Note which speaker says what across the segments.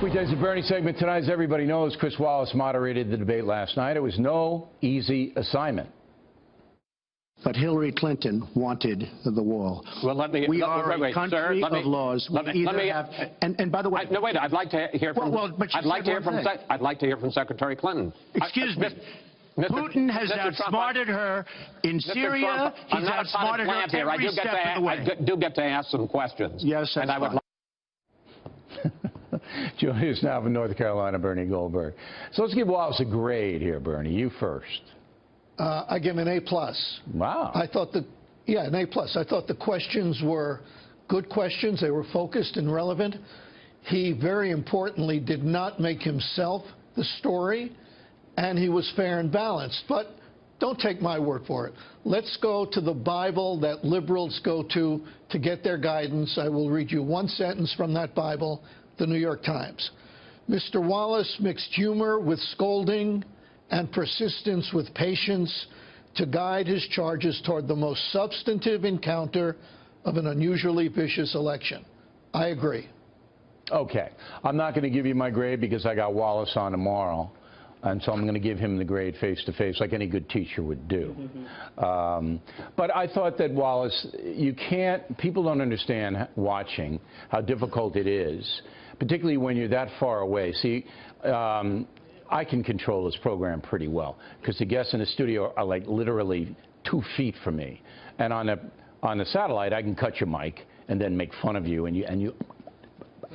Speaker 1: Weekdays at Bernie segment tonight, as everybody knows, Chris Wallace moderated the debate last night. It was no easy assignment.
Speaker 2: But Hillary Clinton wanted the wall.
Speaker 3: Well,
Speaker 2: we are a country of laws. And by the way,
Speaker 3: no, wait. I'd like to hear from. I'd like to hear from Secretary Clinton.
Speaker 2: Excuse me. Putin has outsmarted her in Syria. He's outsmarted her every step of the way.
Speaker 3: I do get to ask some questions.
Speaker 2: Yes,
Speaker 3: and I would like.
Speaker 1: Joining us now from North Carolina, Bernie Goldberg. So let's give Wallace a grade here, Bernie. You first.
Speaker 4: I give him an A+.
Speaker 1: Wow.
Speaker 4: I thought an A+. I thought the questions were good questions. They were focused and relevant. He, very importantly, did not make himself the story, and he was fair and balanced. But don't take my word for it. Let's go to the Bible that liberals go to get their guidance. I will read you one sentence from that Bible, the New York Times. Mr. Wallace mixed humor with scolding and persistence with patience to guide his charges toward the most substantive encounter of an unusually vicious election. I agree.
Speaker 1: Okay. I'm not going to give you my grade because I got Wallace on tomorrow, and so I'm going to give him the grade face-to-face like any good teacher would do. But I thought that Wallace, people don't understand watching how difficult it is, particularly when you're that far away. See, I can control this program pretty well because the guests in the studio are like literally 2 feet from me, and on the satellite I can cut your mic and then make fun of you,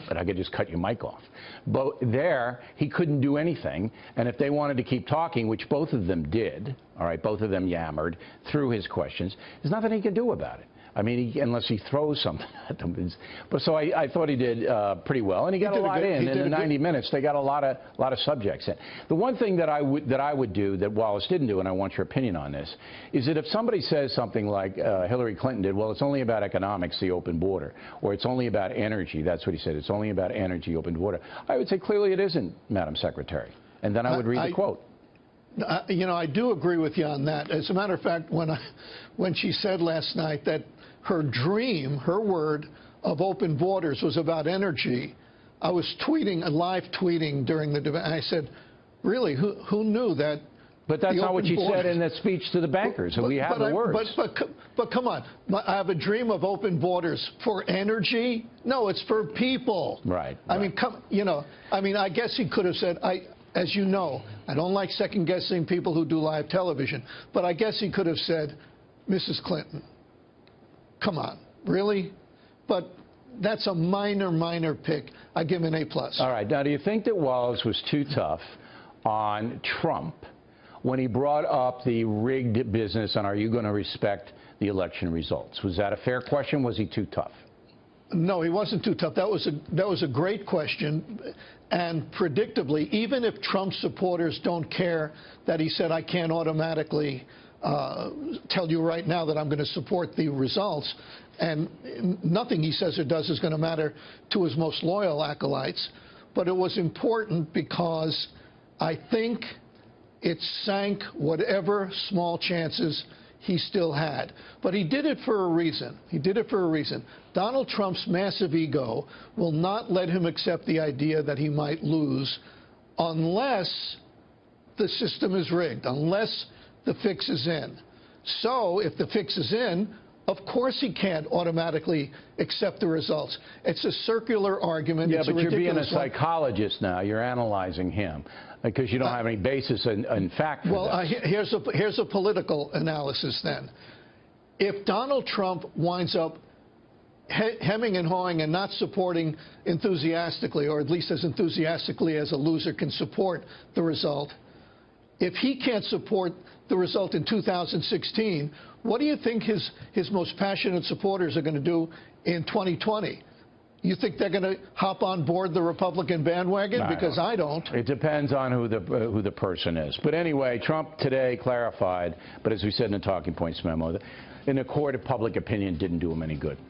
Speaker 1: but I could just cut your mic off. But there he couldn't do anything, and if they wanted to keep talking, which both of them did, all right, both of them yammered through his questions, there's nothing he could do about it. I mean, unless he throws something at them. But so I thought he did pretty well, and he got a lot in the 90 minutes. They got a lot of subjects in. The one thing that I would do that Wallace didn't do, and I want your opinion on this, is that if somebody says something like Hillary Clinton did, well, it's only about economics, the open border, or it's only about energy. That's what he said. It's only about energy, open border. I would say clearly it isn't, Madam Secretary, and then I would read the quote.
Speaker 4: You know, I do agree with you on that. As a matter of fact, when she said last night that her dream, her word, of open borders was about energy, I was live tweeting during the debate, and I said, really, who knew that?
Speaker 1: But that's not what she said in that speech to the bankers. We have the words.
Speaker 4: But come on, I have a dream of open borders for energy? No, it's for people.
Speaker 1: Right.
Speaker 4: I mean, I guess he could have said, as you know, I don't like second-guessing people who do live television, but I guess he could have said, Mrs. Clinton, come on, really? But that's a minor pick. I give him an A+.
Speaker 1: All right. Now, do you think that Wallace was too tough on Trump when he brought up the rigged business and are you going to respect the election results? Was that a fair question? Was he too tough?
Speaker 4: No, he wasn't too tough. That was a great question. And predictably, even if Trump supporters don't care that he said, I can't automatically tell you right now that I'm going to support the results, and nothing he says or does is going to matter to his most loyal acolytes. But it was important because I think it sank whatever small chances he still had. But he did it for a reason. He did it for a reason. Donald Trump's massive ego will not let him accept the idea that he might lose unless the system is rigged, unless the fix is in. So if the fix is in, of course he can't automatically accept the results. It's a circular argument.
Speaker 1: Yeah,
Speaker 4: it's
Speaker 1: but
Speaker 4: a
Speaker 1: you're being a
Speaker 4: ridiculous one.
Speaker 1: Psychologist now. You're analyzing him because you don't have any basis in fact for
Speaker 4: that. Here's a political analysis then. If Donald Trump winds up hemming and hawing and not supporting enthusiastically, or at least as enthusiastically as a loser can support the result, if he can't support the result in 2016, what do you think his most passionate supporters are going to do in 2020? You think they're going to hop on board the Republican bandwagon? Because I don't.
Speaker 1: It depends on who the person is. But anyway, Trump today clarified, but as we said in the talking points memo, in the court of public opinion didn't do him any good.